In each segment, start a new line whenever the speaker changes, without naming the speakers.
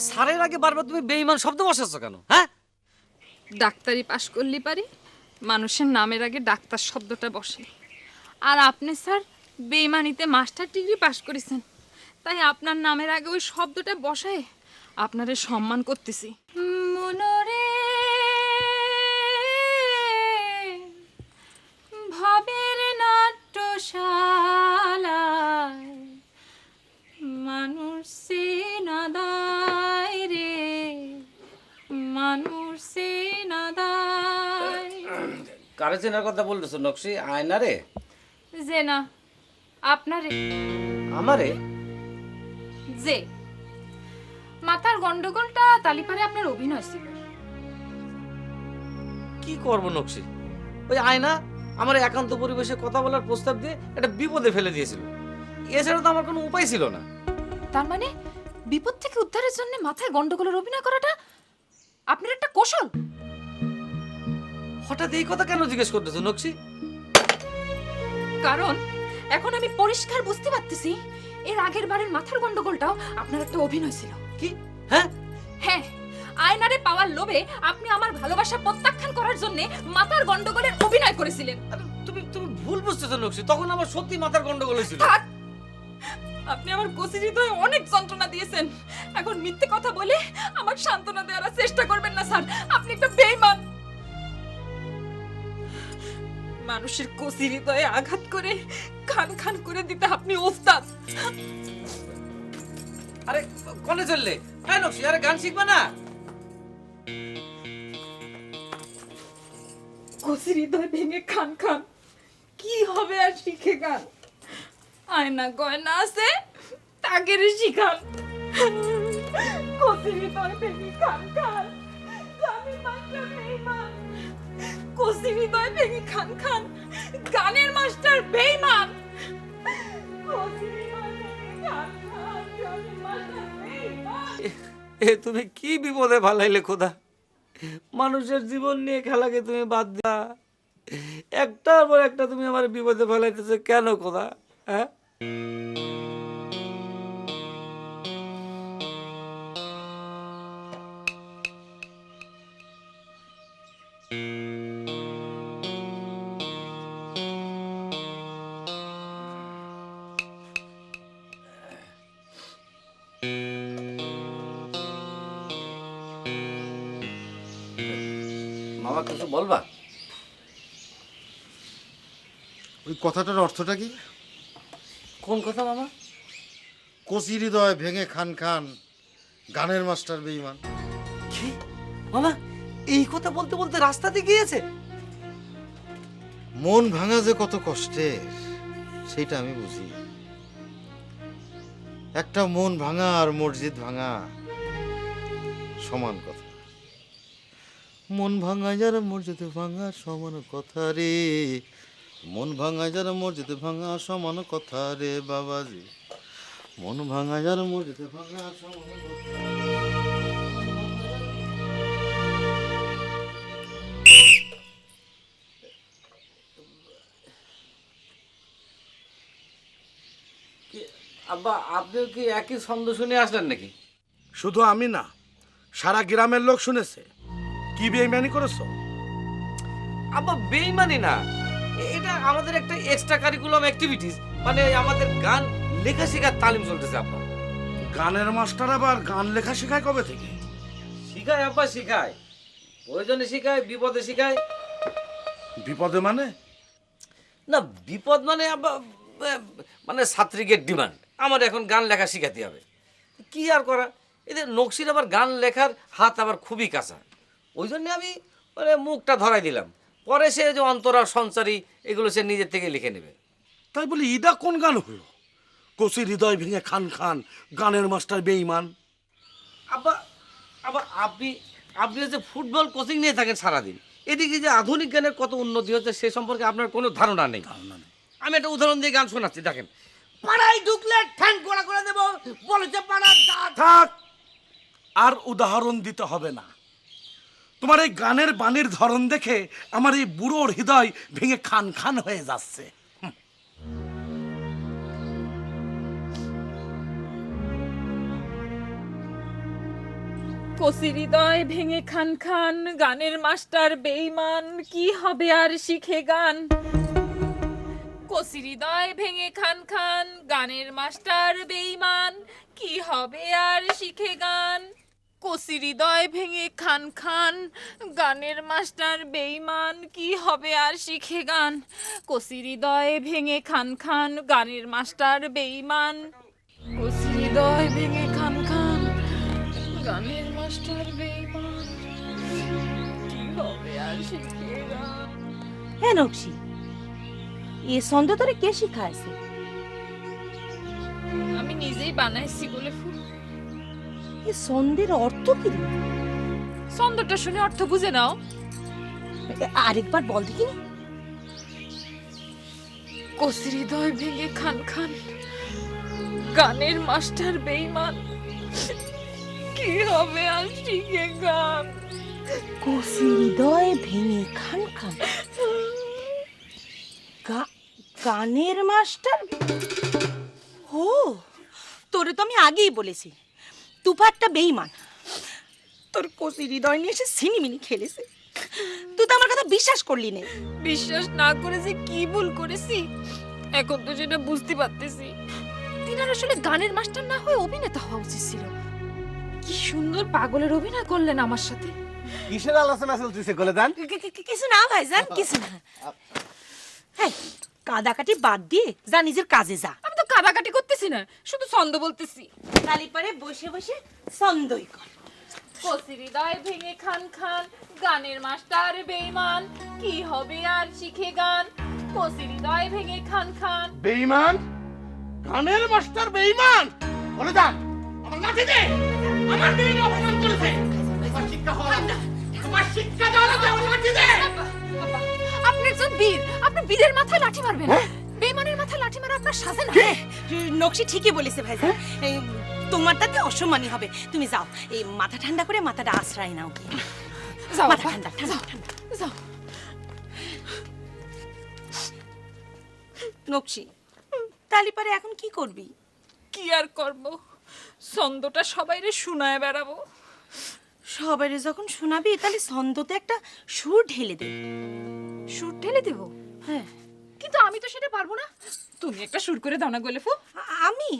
স্যারের আগে বারবার তুমি বেঈমান শব্দ বসাচ্ছ কেন? হ্যাঁ,
ডাক্তারি পাশ করলি পারি মানুষের নামের আগে ডাক্তার শব্দটা বসে। আর আপনি স্যার বেইমানিতে মাস্টার ডিগ্রি পাশ করেছেন, তাই আপনার নামের আগে ওই শব্দটা বসায় আপনারে সম্মান করতেছি। মনোরে ভাবের নাট্যশালায় মানুষ সে নাদায় রে, মানুষ সে নাদায়।
কারে চেনার কথা বলতেছো নকশি? আয়না রে?
যে না আপনারে।
আমারে?
যে মাথার গন্ডগোলটা তালিপারে আপনার অভিনয় ছিল।
কি করব নকশি? ওই আয়না আমার একান্ত পরিবেশে কথা বলার প্রস্তাব দিয়ে একটা বিপদে ফেলে দিয়েছিল। এছাড়া তো আমার কোনো উপায় ছিল না।
তার মানে বিপদ থেকে উদ্ধারের জন্য মাথায় গন্ডগোলের অভিনয় করাটা আপনার একটা কৌশল?
হঠাৎ এই কথা কেন জিজ্ঞেস করতেছো নকশি?
কারণ এখন আমি পরিষ্কার বুঝতে পারতেছি এর আগের বারের মাথার গন্ডগোলটাও আপনার একটা অভিনয় ছিল।
কি? হ্যাঁ
হ্যাঁ, আয়নারে পাওয়ার লোভে আপনি আমার ভালোবাসা প্রত্যাখ্যান করার জন্য মাথার গন্ডগোলের অভিনয় করেছিলেন।
আরে তুমি তুমি ভুল বুঝতেছো নকশি, তখন আমার সত্যি মাথার গন্ডগোল হয়েছিল।
থাক, আপনি আমার কচি হৃদয়ে অনেক যন্ত্রণা দিয়েছেন। এখন মিথ্যে কথা বলে আমার সান্ত্বনা দেওয়ার চেষ্টা করবেন না স্যার, আপনি একটা বেঈমান। মানুষের কচি হৃদয়ে আঘাত করে খান খান করে দিতে আপনি ওস্তাদ।
আরে কোনে চললে? হ্যাঁ নকশি, আরে গান শিখবা না?
কচি হৃদয় ভেঙে খান খান কি হবে আর শিখে গান? আয়না গয়না আছে তাগের শিখান। কচি হৃদয় ভেঙে খান খান, আমি মাস্টার বেঈমান। কচি হৃদয় ভেঙে খান খান, গানের মাস্টার বেঈমান। কচি হৃদয় ভেঙে খান খান, গানের মাস্টার বেঈমান।
এ তুমি কি বিপদে ফালাইলে খোদা! মানুষের জীবন নিয়ে খেলাকে তুমি বাদ দিয়া একটার পর একটা তুমি আমার বিপদে ফেলাইতেছো কেন খোদা? হ্যাঁ, মামা কিছু বলবা?
ওই কথাটার অর্থটা কি?
কোন কথা মামা?
কচি হৃদয় ভেঙে খান খান, গানের মাস্টার বেঈমান।
কি মামা, এই কথা বলতে বলতে রাস্তাতে গিয়েছে?
মন ভাঙা যে কত কষ্টের সেটা আমি বুঝি। একটা মন ভাঙা আর মসজিদ ভাঙা সমান কথা। মন ভাঙা যার মসজিদ ভাঙা সমান কথা রে, মন ভাঙা যার মসজিদ ভাঙা সমান কথা রে বাবাজি, মন ভাঙা যার মসজিদ ভাঙা সমান কথা।
আব্বা, আপনিও কি একই ছন্দ শুনে আসলেন নাকি?
শুধু আমি না, সারা গ্রামের লোক শুনেছে। কি বেইমানি করেছো?
আব্বা বেইমানি না, এটা আমাদের একটা এক্সট্রা কারিকুলাম অ্যাক্টিভিটিস, মানে আমাদের গান লেখা শেখার তালিম চলতেছে আব্বা।
গানের মাস্টার আবার গান লেখা শেখায় কবে থেকে?
শিখায় আব্বা, শিখায়। প্রয়োজনে শিখায়, বিপদে শিখায়।
বিপদে মানে?
না, বিপদ মানে আব্বা মানে ছাত্রীদের ডিমান্ড, আমার এখন গান লেখা শিখাতে হবে। কি আর করা, এদের নকশির আবার গান লেখার হাত আবার খুবই কাঁচা। ওই জন্য আমি মানে মুখটা ধরাই দিলাম, পরে সে যে অন্তরা সঞ্চারী এগুলো সে নিজের থেকে লিখে নেবে।
তাই বলি ইদা কোন গান হলো? কচি হৃদয় ভেঙে খান খান, গানের মাস্টার বেঈমান।
আব্বা আবার আপনি আপনি যে ফুটবল কোচিং নিয়ে থাকেন সারাদিন, এদিকে যে আধুনিক গানের কত উন্নতি হচ্ছে সে সম্পর্কে আপনার কোনো ধারণা নেই। আমি একটা উদাহরণ দিয়ে গান শোনাচ্ছি, দেখেন। পাড়ায় ঢুকলে ঠ্যাং গোড়া করে দেবো, বলেছে পাড়ার দাঁত।
থাক, আর উদাহরণ দিতে হবে না। তোমার এই গানের বাণীর ধরন দেখে আমার এই বুড়োর হৃদয় ভেঙে খান খান হয়ে যাচ্ছে।
কচি হৃদয় ভেঙে খান খান, গানের মাস্টার বেঈমান, কি হবে আর শিখে গান। কচি হৃদয় ভেঙে খান খান, গানের মাস্টার বেঈমান, কি হবে আর শিখে গান। কচি হৃদয় ভেঙে খান খান, গানের মাস্টার বেঈমান, কি হবে আর শিখে গান। কচি হৃদয় ভেঙে খান খান, গানের মাস্টার বেঈমান, কচি হৃদয় ভেঙে খান খান, গানের মাস্টার বেঈমান, কি হবে আর শিখে গান।
হ্যাঁ নকশি, এ ছন্দ তোরে কে শিখাইছে?
আমি নিজেই বানাইছি বলে ফুল।
এ ছন্দের অর্থ কি রে?
ছন্দটা শুনে অর্থ বুঝে নাও।
আরেকবার বল দেখিনি।
কচি হৃদয় ভেঙে খান খান, গানের মাস্টার বেঈমান, কি হবে আর শিখে গান।
কচি হৃদয় ভেঙে খান খান, গানের মাস্টার। ও, তোরে তো আমি আগেই বলেছি তুফারটা বেঈমান। তোর কচি হৃদয় নিয়ে এসে সিনিমিনি খেলেছে। তুই তো আমার কথা বিশ্বাস করলি না।
বিশ্বাস না করে যে কি ভুল করেছি এখন তো সেটা বুঝতে পারতেছি। তিনার আসলে গানের মাস্টার না হয়ে অভিনেতা হওয়া উচিত ছিল। কি সুন্দর পাগলের অভিনয় করলেন আমার সাথে।
কিসের আলোচনা চলতেছে গোলেদান?
কিছু না ভাইজান, কিছু না। হ্যাঁ, কাদাকাটি বাদ দিয়ে যা নিজের কাজে যা।
আমি তো কাটাকাটি করতেছি না, শুধু ছন্দ বলতেছি।
তালি পরে বসে বসে ছন্দই কর।
কচি হৃদয় ভেঙে খান খান, গানের মাস্টার বেঈমান, কি হবে আর শিখে গান। কচি হৃদয় ভেঙে খান খান।
বেঈমান, গানের মাস্টার বেঈমান। গোলেদান, আমার লাঠি দে। আমার মেয়ে অপমান করেছে। তোমার শিক্ষা হওয়া লাগবে। তোমার শিক্ষা দেওয়া লাগবে, আমার লাঠি দে।
আপনি একজন বীর, আপনি বীরের মাথায় লাঠি মারবেন। বেঈমানের মাথায় লাঠি মারা আপনার সাজে না।
নকশি ঠিকই বলেছে ভাইজান। এই তোমারটাতে অসম্মানী হবে। তুমি যাও, এই মাথা ঠান্ডা করে মাথাটা আশ্রয় নাও।
যাও
মাথা
আপা,
ঠান্ডা ঠান্ডা
যাও,
ঠান্ডা।
যাও।
নকশি, তালি পরে এখন কি করবি?
কি আর করব, ছন্দটা সবাইরে শুনায় বেড়াবো।
সবাই যখন শোনাবি তাহলে ছন্দতে একটা সুর ঢেলে দে।
সুর ঢেলে দেব?
হ্যাঁ।
কিন্তু আমি তো সেটা পারবো না। তুমি একটা সুর করে দাও না গোলেফু।
আমি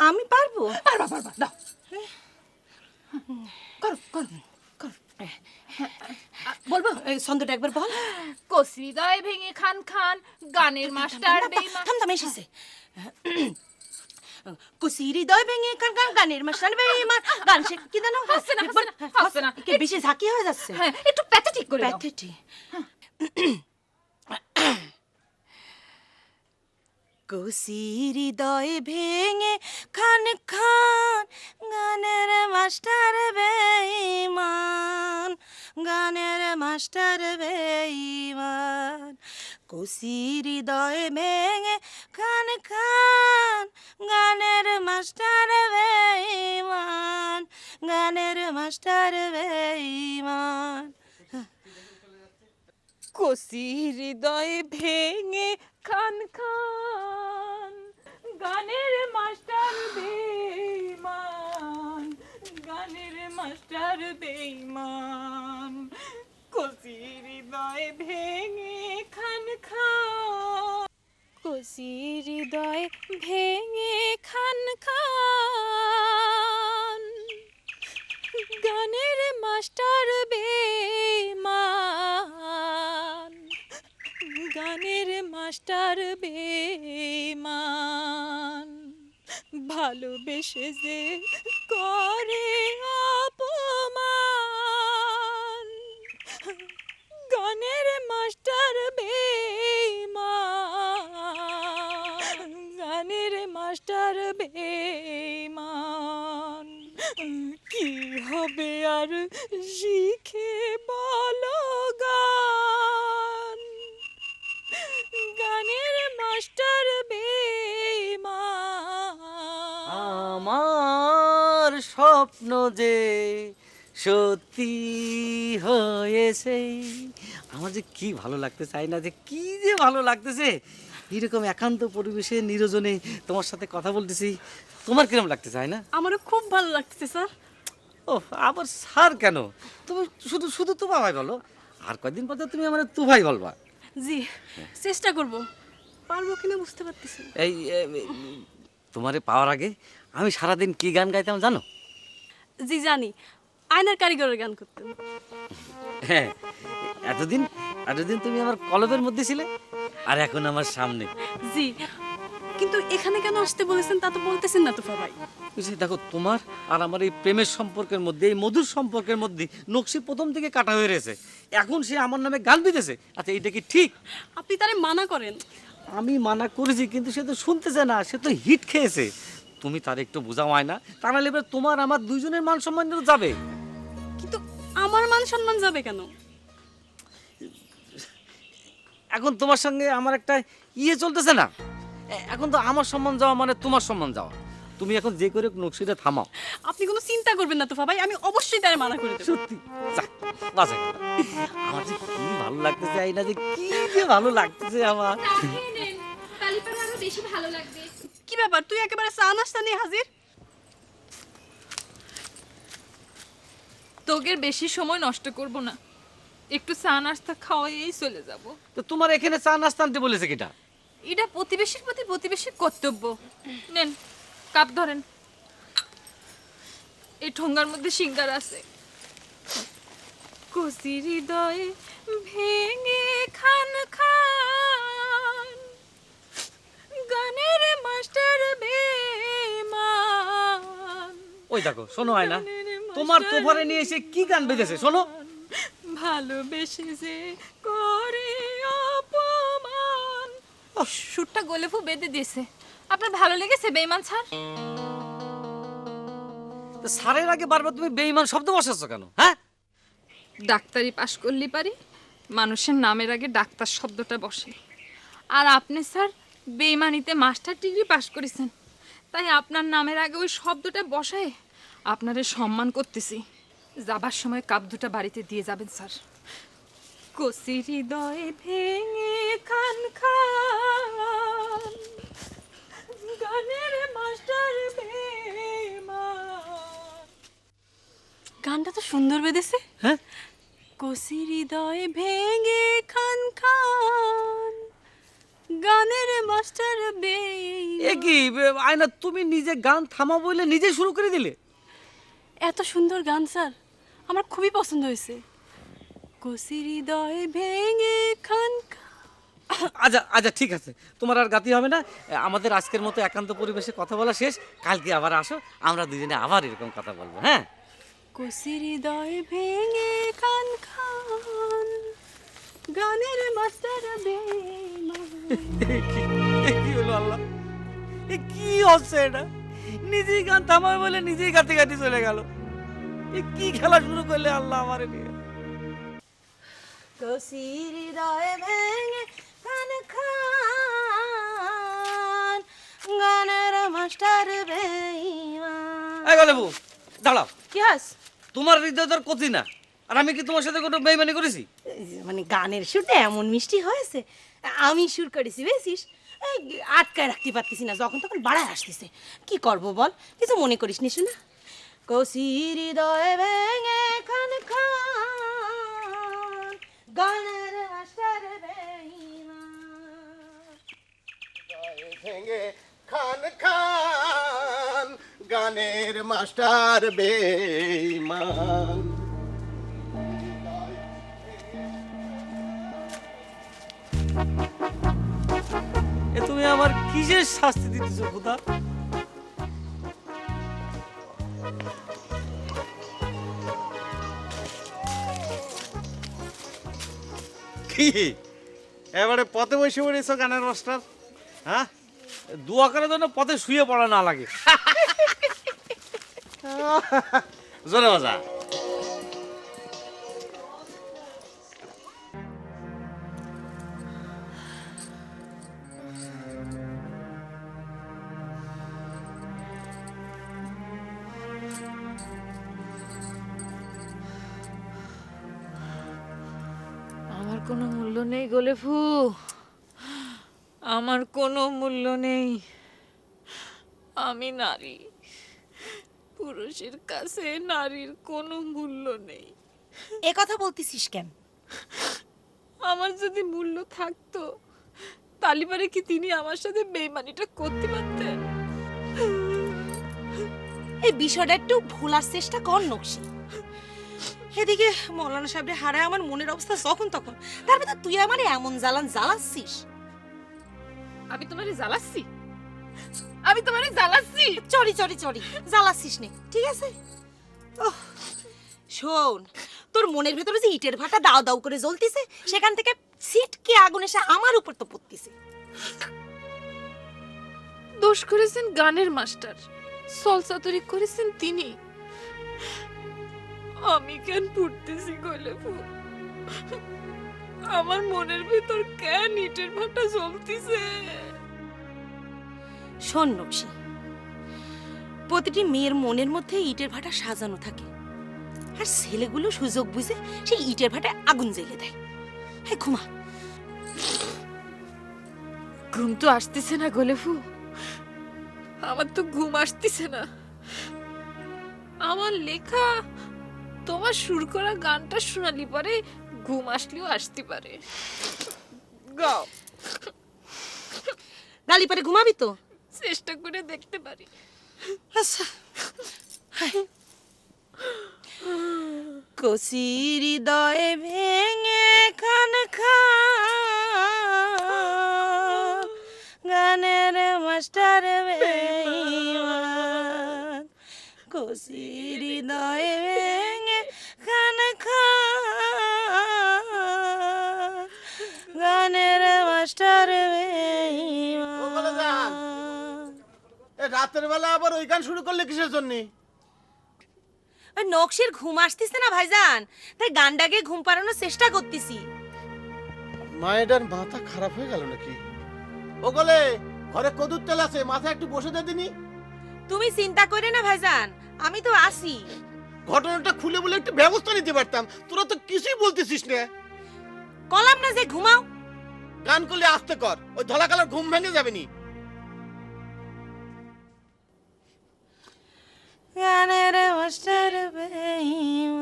আমি পারবো।
পারবা পারবা, দাও। করো করো করো। বলবো?
এই ছন্দটা একবার বল।
কচি হৃদয় ভেঙে খান খান, গানের মাস্টার বেঈমান।
থাম থাম, এসেছে। কচি হৃদয় ভেঙে খান খান, গানের মাস্টার বেঈমান। গান সে কি জানো?
হচ্ছে না, হচ্ছে না, হচ্ছে না।
কে বেশি ঝাঁকি হয়ে যাচ্ছে।
হ্যাঁ, একটু প্যাথেটিক করে দাও।
প্যাথেটি। কচি হৃদয় ভেঙে খান খান, গানের মাস্টার বেঈমান, গানের মাস্টার বেঈমান। কচি হৃদয় ভেঙে খান খান, গানের মাস্টার বেঈমান, গানের মাস্টার বেঈমান।
কচি হৃদয় ভেঙে খান খান, গানের মাস্টার বেঈমান, গানের মাস্টার বেঈমান। কচি হৃদয় ভেঙে খান খান, কচি হৃদয় ভেঙে খান খান, গানের মাস্টার বেঈমান, গানের মাস্টার বেঈমান। ভালোবেসে যে করে অপমান, গানের মাস্টার বেঈমান, গানের মাস্টার বেঈমান। কি হবে আর শিখে বলো গান, গানের মাস্টার বেঈমান।
আমার স্বপ্ন যে সত্যি হয়েছে। আমার যে কি ভালো লাগতে চাই না, যে কি যে ভালো লাগতেছে এরকম একান্ত পরিবেশে নিরজনে তোমার সাথে কথা বলতেছি। তোমার কিরকম লাগতে চায় না?
আমারও খুব ভালো লাগছে স্যার।
ও আবার স্যার কেন? তুমি শুধু শুধু তুফা ভাই বলো, আর কয়দিন পর তো তুমি আমার তুফাই বলবা।
জি চেষ্টা করব, পারবো কিনা বুঝতে পারতেছি না।
এই তোমারে পাওয়ার আগে আমি সারাদিন কি গান গাইতাম জানো?
জি জানি, আয়নার কারিগরের গান করতেন।
হ্যাঁ, এতদিন এতদিন তুমি আমার কলবের মধ্যে ছিলে, আর এখন আমার সামনে।
জি, কিন্তু এখানে কেন আসতে বলেছেন তা তো বলতেছেন না তুফা ভাই।
বুঝলি, দেখো তোমার আর আমার এই প্রেমের সম্পর্কের মধ্যে, এই মধুর সম্পর্কের মধ্যে নকশি প্রথম থেকে কাটা হয়ে রয়েছে, এখন সে আমার নামে গান দিতেছে। আচ্ছা এটা কি ঠিক?
আপনি তারে মানা করেন।
আমি মানা করেছি, কিন্তু সে তো শুনতেছে না, সে তো হিট খেয়েছে। তুমি তার একটু বোঝাও হয় না, তা নাহলে এবার তোমার আমার দুইজনের মান সম্মান যাবে।
কিন্তু আমার মান সম্মান যাবে কেন?
এখন তোমার সঙ্গে আমার একটা ইয়ে চলতেছে না, এখন তো আমার সম্মান যাওয়া মানে তোমার সম্মান যাওয়া। তুমি এখন যে করে নকশিটা থামাও।
আপনি কোনো চিন্তা করবেন না তুফা ভাই, আমি অবশ্যই তারে মানা করে দেব।
সত্যি যাক, বাঁচা গেল। আমার যে কি ভালো লাগতেছে, এই না যে কি যে ভালো লাগতেছে আমার।
আরো বেশি ভালো লাগবে।
কি ব্যাপার, তুই একেবারে চা নাস্তা নিয়ে হাজির?
তোগের বেশি সময় নষ্ট করব না, একটু চা নাস্তা খাওয়াই চলে যাব।
তো তোমার এখানে চা নাস্তা আনতে বলেছে কিটা?
এটা প্রতিবেশীর প্রতি প্রতিবেশীর কর্তব্য। নেন কাপ ধরেন, এই ঠোঙ্গার মধ্যে সিঙ্গার আছে। কচি হৃদয়ে ভেঙে খান খান, গানের মাস্টার বেমান।
ওই দেখো, শোনো হয় না, তোমার তোফারে নিয়ে এসে কি গান বেজেছে শোনো।
ভালোবেসে যে করে অপমান। সুরটা গলে ফু বেঁধে দিয়েছে। আপনার ভালো লেগেছে বেঈমান স্যার?
তো স্যারের আগে বারবার তুমি বেঈমান শব্দ বসাচ্ছ কেন? হ্যাঁ,
ডাক্তারি পাশ করলি পারি, মানুষের নামের আগে ডাক্তার শব্দটা বসে। আর আপনি স্যার বেঈমানিতে মাস্টার ডিগ্রি পাশ করেছেন, তাই আপনার নামের আগে ওই শব্দটা বসায় আপনারে সম্মান করতেছি। যাবার সময় কাপ দুটা বাড়িতে দিয়ে যাবেন স্যার। কচি হৃদয়ে ভেঙে খান খান, গানের মাস্টার বেঈমান।
গানটা তো সুন্দর বেঁধেছে।
হ্যাঁ,
কচি হৃদয় ভেঙে খান খান, গানের মাস্টার বেঈমান।
এ কি আয়না, তুমি নিজে গান থামা বলে নিজে শুরু করে দিলে?
এত সুন্দর গান স্যার, আমার খুবই পছন্দ হয়েছে। কচি হৃদয় ভেঙে খান খান।
আচ্ছা আচ্ছা, ঠিক আছে, তোমার আর গাতি হবে না। আমাদের আজকের মতো একান্ত পরিবেশে কথা বলা শেষ। কালকে আবার আসো, আমরা দুজনে আবার এরকম কথা বলবো। হ্যাঁ,
কচি হৃদয় ভেঙে খান খান, গানের মাস্টার বেঈমান।
এ কি হলো আল্লাহ, এ কি হচ্ছে এটা? নিজেই গান থামাবে বলে নিজেই গাতে গাতে চলে গেল। এ কি খেলা শুরু করলে আল্লাহ আমারে নিয়ে।
কচি হৃদয় ভেঙে খান খান, গানের মাস্টার বেঈমান।
এই গলে বউ, দাঁড়াও।
কি হাস?
তোমার হৃদয় তোর কচি না, আর আমি কি তোমার সাথে কোনো বেইমানি করেছি?
মানে গানের সুরটা এমন মিষ্টি হয়েছে, আমি সুর করেছি বেশিস, আটকায় রাখতে পারতেছি না, যখন তখন বাড়ায় আসতেছে। কি করব বল, কিছু মনে করিস নি শোনা। কচি হৃদয় ভেঙে খান খান, গানের মাস্টার বেঈমান।
ভেঙে খান খান, গানের মাস্টার বেঈমান।
এ তুমি আমার কিসের শাস্তি দিতেছো খোদা?
কি এবারে পথে বসে পড়েছো গানের মাস্টার? হ্যাঁ,
দোয়া করার জন্য পথে শুয়ে পড়া না লাগে।
জোরে মজা।
আমার কোনো মূল্য নেই গোলেফু, আমার কোনো মূল্য নেই। আমি নারী, পুরুষের কাছে নারীর কোনো মূল্য নেই।
এ কথা বলতেছিস কেন?
আমার যদি মূল্য থাকতো তাহলে পারে কি তিনি আমার সাথে বেইমানিটা করতে পারতেন?
এই বিষয়টা একটু ভোলার চেষ্টা কর নকশি। এদিকে মৌলানা সাহেবের হারায় আমার মনের অবস্থা যখন তখন, তারপরে তুই আমার এমন জ্বালাচ্ছিস।
আমি তোমারে জ্বালাচ্ছি? আমি তোমারে জ্বালাচ্ছি?
চরি জ্বালাচ্ছিস নে, ঠিক আছে? ওহ, শোন, তোর মনের ভেতরে যে ইটের ভাটা দাও দাও করে জ্বলতিছে, সেখান থেকে ছিটকে আগুন এসে আমার উপর তো পড়তিছে।
দোষ করেছেন গানের মাস্টার, সলসাতুরি করেছেন তিনি। আমি কেন পড়তেছি গলে ফুল? আমার মনের ভিতর কেন ইটের ভাটা জ্বলতিছে?
শোন নকশি, প্রতিটি মেয়ের মনের মধ্যে ইটের ভাটা সাজানো থাকে, আর ছেলেগুলো সুযোগ বুঝে সেই ইটের ভাটায় আগুন জ্বেলে দেয়। হ্যাঁ, ঘুমা।
ঘুম তো আসতেছে না গোলেফু, আমার তো ঘুম আসতেছে না। আমার লেখা তোমার সুর করা গানটা শোনালি পরে ঘুম আসলেও আসতে পারে। গাও।
গালি পরে ঘুমাবি তো?
চেষ্টা করে দেখতে পারি।
আচ্ছা। কচি হৃদয়ে ভেঙে খান গানের মাস্টার বেঈমান, কচি হৃদয়ে ভেঙে খান গানের মাস্টার বেঈমান।
রাতের বেলা আবার ওই গান শুরু করলে কিসের জন্য?
ওই নকশির ঘুম আসতেছে না ভাইজান, তাই গানটাকে ঘুম পাড়ানোর চেষ্টা করতেছি।
মায়ের মাথা খারাপ হয়ে গেল নাকি? ও গলে ঘরে কদুর তেল আছে, মাথা একটু বসে দে দিনি।
তুমি চিন্তা করে না ভাইজান, আমি তো আসি।
ঘটনাটা খুলে বলে একটু ব্যবস্থা নিতে পারতাম, তোরা তো কিছুই বলতেছিস না।
কলাম না যে ঘুমাও।
গান করলে আস্তে কর, ওই ধলা কালার ঘুম ভেঙে যাবে নি।
গানের মাস্টার বেঈমান।